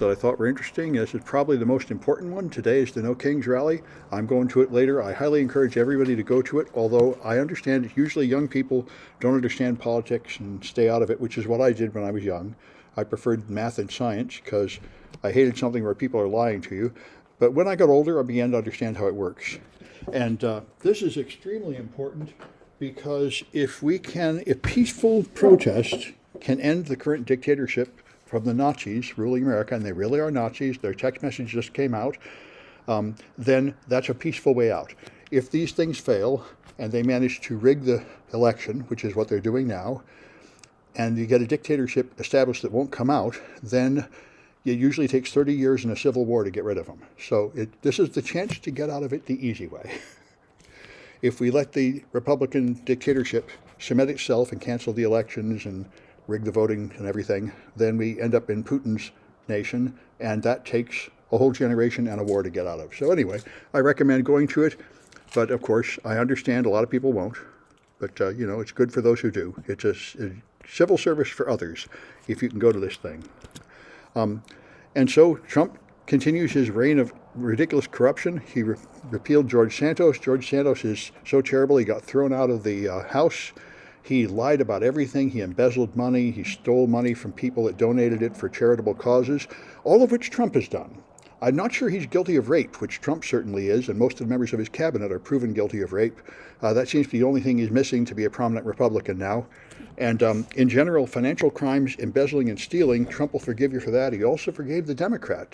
that I thought were interesting. This is probably the most important one. Today is the No Kings rally. I'm going to it later. I highly encourage everybody to go to it, although I understand usually young people don't understand politics and stay out of it, which is what I did when I was young. I preferred math and science because I hated something where people are lying to you. But when I got older, I began to understand how it works. And this is extremely important because if peaceful protest can end the current dictatorship from the Nazis ruling America, and they really are Nazis, their text message just came out, then that's a peaceful way out. If these things fail and they manage to rig the election, which is what they're doing now, and you get a dictatorship established that won't come out, then it usually takes 30 years in a civil war to get rid of them. So this is the chance to get out of it the easy way. If we let the Republican dictatorship cement itself and cancel the elections and rig the voting and everything, then we end up in Putin's nation, and that takes a whole generation and a war to get out of. So anyway, I recommend going to it, but of course, I understand a lot of people won't, but it's good for those who do. It's a civil service for others if you can go to this thing. And so Trump continues his reign of ridiculous corruption. He repealed George Santos. George Santos is so terrible he got thrown out of the House. He lied about everything. He embezzled money. He stole money from people that donated it for charitable causes, all of which Trump has done. I'm not sure he's guilty of rape, which Trump certainly is, and most of the members of his cabinet are proven guilty of rape. That seems to be the only thing he's missing to be a prominent Republican now. And in general, financial crimes, embezzling and stealing, Trump will forgive you for that. He also forgave the Democrat,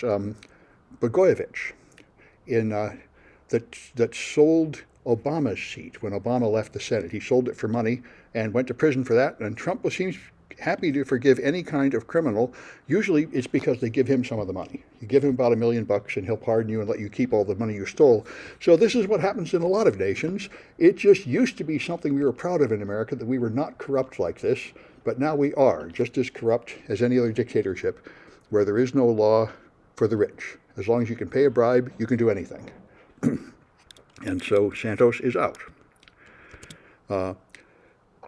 Blagojevich, that sold Obama's seat when Obama left the Senate. He sold it for money and went to prison for that. And Trump seems happy to forgive any kind of criminal. Usually it's because they give him some of the money. You give him about $1 million and he'll pardon you and let you keep all the money you stole. So this is what happens in a lot of nations. It just used to be something we were proud of in America, that we were not corrupt like this, but now we are just as corrupt as any other dictatorship where there is no law for the rich. As long as you can pay a bribe, you can do anything. And so Santos is out.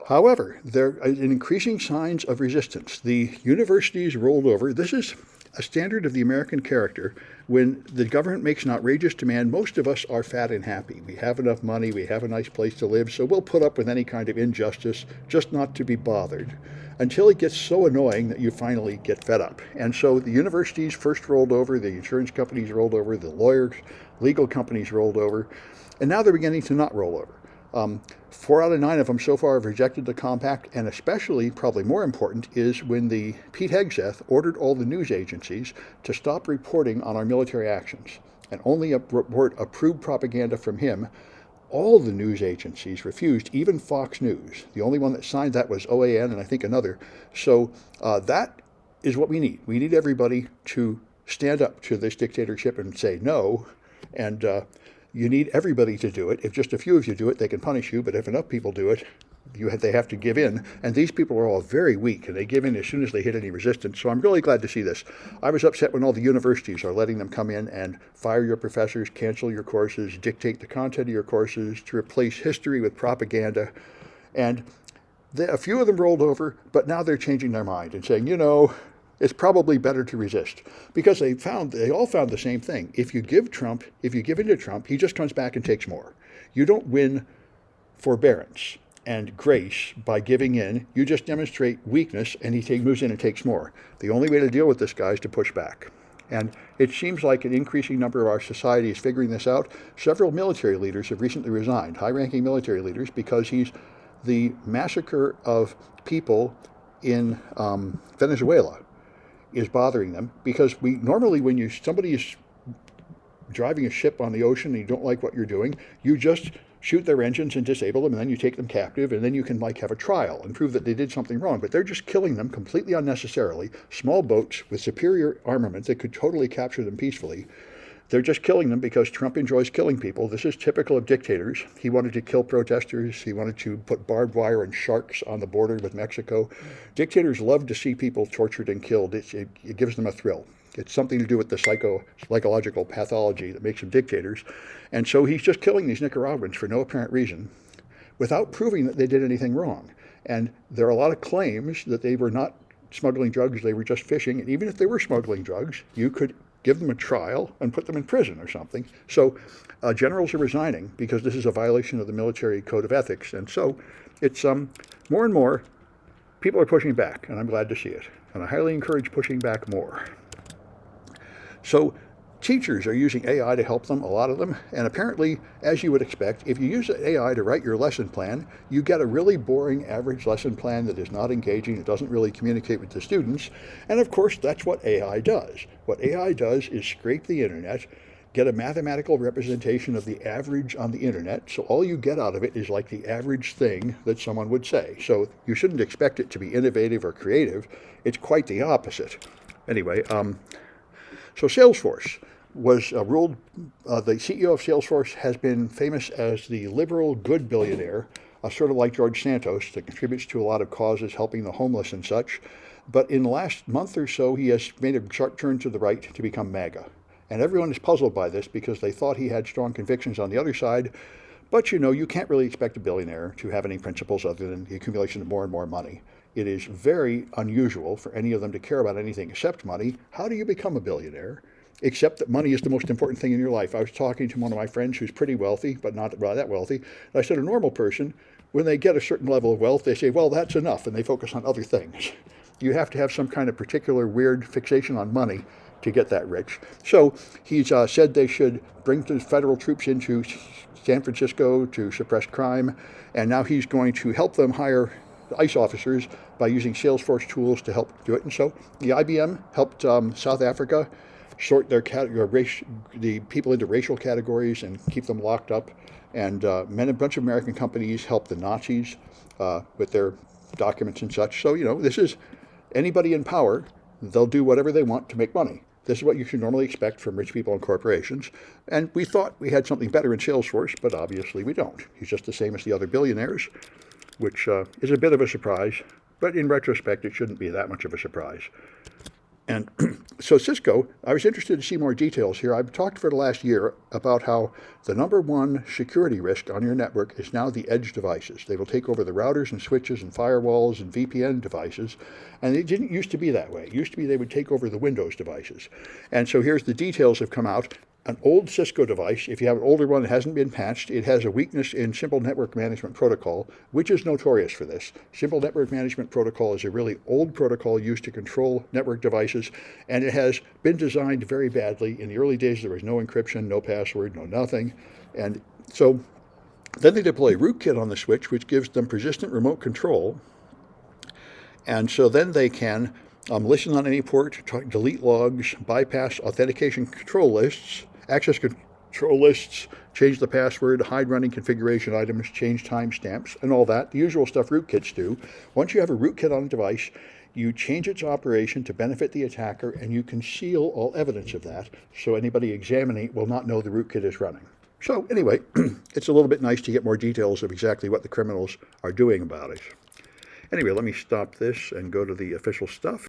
However, there are increasing signs of resistance. The universities rolled over. This is a standard of the American character. When the government makes an outrageous demand, most of us are fat and happy. We have enough money, we have a nice place to live, so we'll put up with any kind of injustice just not to be bothered, until it gets so annoying that you finally get fed up. And so the universities first rolled over, the insurance companies rolled over, the lawyers, legal companies rolled over, and now they're beginning to not roll over. 4 out of 9 of them so far have rejected the compact, and especially, probably more important, is when Pete Hegseth ordered all the news agencies to stop reporting on our military actions and only report approved propaganda from him. All the news agencies refused, even Fox News. The only one that signed that was OAN and I think another. So that is what we need. We need everybody to stand up to this dictatorship and say no, and you need everybody to do it. If just a few of you do it, they can punish you, but if enough people do it, they have to give in. And these people are all very weak, and they give in as soon as they hit any resistance. So I'm really glad to see this. I was upset when all the universities are letting them come in and fire your professors, cancel your courses, dictate the content of your courses, to replace history with propaganda. And a few of them rolled over, but now they're changing their mind and saying, it's probably better to resist, because they all found the same thing. If you give in to Trump, he just comes back and takes more. You don't win forbearance and grace by giving in. You just demonstrate weakness, and he moves in and takes more. The only way to deal with this guy is to push back. And it seems like an increasing number of our society is figuring this out. Several military leaders have recently resigned, high-ranking military leaders, because he's the massacre of people in Venezuela is bothering them, because normally when somebody is driving a ship on the ocean and you don't like what you're doing, you just shoot their engines and disable them, and then you take them captive, and then you can have a trial and prove that they did something wrong. But they're just killing them completely unnecessarily. Small boats with superior armament that could totally capture them peacefully. They're just killing them because Trump enjoys killing people. This is typical of dictators. He wanted to kill protesters. He wanted to put barbed wire and sharks on the border with Mexico. Dictators love to see people tortured and killed. It gives them a thrill. It's something to do with the psychological pathology that makes them dictators. And so he's just killing these Nicaraguans for no apparent reason without proving that they did anything wrong. And there are a lot of claims that they were not smuggling drugs, they were just fishing. And even if they were smuggling drugs, you could give them a trial and put them in prison or something. So generals are resigning because this is a violation of the military code of ethics. And so it's more and more people are pushing back, and I'm glad to see it. And I highly encourage pushing back more. So teachers are using AI to help them, a lot of them, and apparently, as you would expect, if you use AI to write your lesson plan, you get a really boring average lesson plan that is not engaging, it doesn't really communicate with the students, and of course, that's what AI does. What AI does is scrape the internet, get a mathematical representation of the average on the internet, so all you get out of it is like the average thing that someone would say. So you shouldn't expect it to be innovative or creative, it's quite the opposite. Anyway, so Salesforce was ruled, the CEO of Salesforce has been famous as the liberal good billionaire, sort of like George Santos, that contributes to a lot of causes helping the homeless and such. But in the last month or so, he has made a sharp turn to the right to become MAGA. And everyone is puzzled by this because they thought he had strong convictions on the other side. But you know, you can't really expect a billionaire to have any principles other than the accumulation of more and more money. It is very unusual for any of them to care about anything except money. How do you become a billionaire? Except that money is the most important thing in your life. I was talking to one of my friends who's pretty wealthy, but not that wealthy. And I said, a normal person, when they get a certain level of wealth, they say, well, that's enough, and they focus on other things. You have to have some kind of particular weird fixation on money to get that rich. So he's said they should bring the federal troops into San Francisco to suppress crime, and now he's going to help them hire ICE officers by using Salesforce tools to help do it. And so the IBM helped South Africa sort their the people into racial categories and keep them locked up. And a bunch of American companies helped the Nazis with their documents and such. So, you know, this is anybody in power, they'll do whatever they want to make money. This is what you should normally expect from rich people and corporations. And we thought we had something better in Salesforce, but obviously we don't. He's just the same as the other billionaires, which is a bit of a surprise. But in retrospect, it shouldn't be that much of a surprise. And so Cisco, I was interested to see more details here. I've talked for the last year about how the number one security risk on your network is now the edge devices. They will take over the routers and switches and firewalls and VPN devices. And it didn't used to be that way. It used to be they would take over the Windows devices. And so here's the details have come out. An old Cisco device, if you have an older one that hasn't been patched, it has a weakness in Simple Network Management Protocol, which is notorious for this. Simple Network Management Protocol is a really old protocol used to control network devices, and it has been designed very badly. In the early days, there was no encryption, no password, no nothing. And so then they deploy rootkit on the switch, which gives them persistent remote control. And so then they can listen on any port, delete logs, bypass authentication control lists, access control lists, change the password, hide running configuration items, change timestamps, and all that. The usual stuff rootkits do. Once you have a rootkit on a device, you change its operation to benefit the attacker, and you conceal all evidence of that, so anybody examining it will not know the rootkit is running. So anyway, it's a little bit nice to get more details of exactly what the criminals are doing about it. Anyway, let me stop this and go to the official stuff.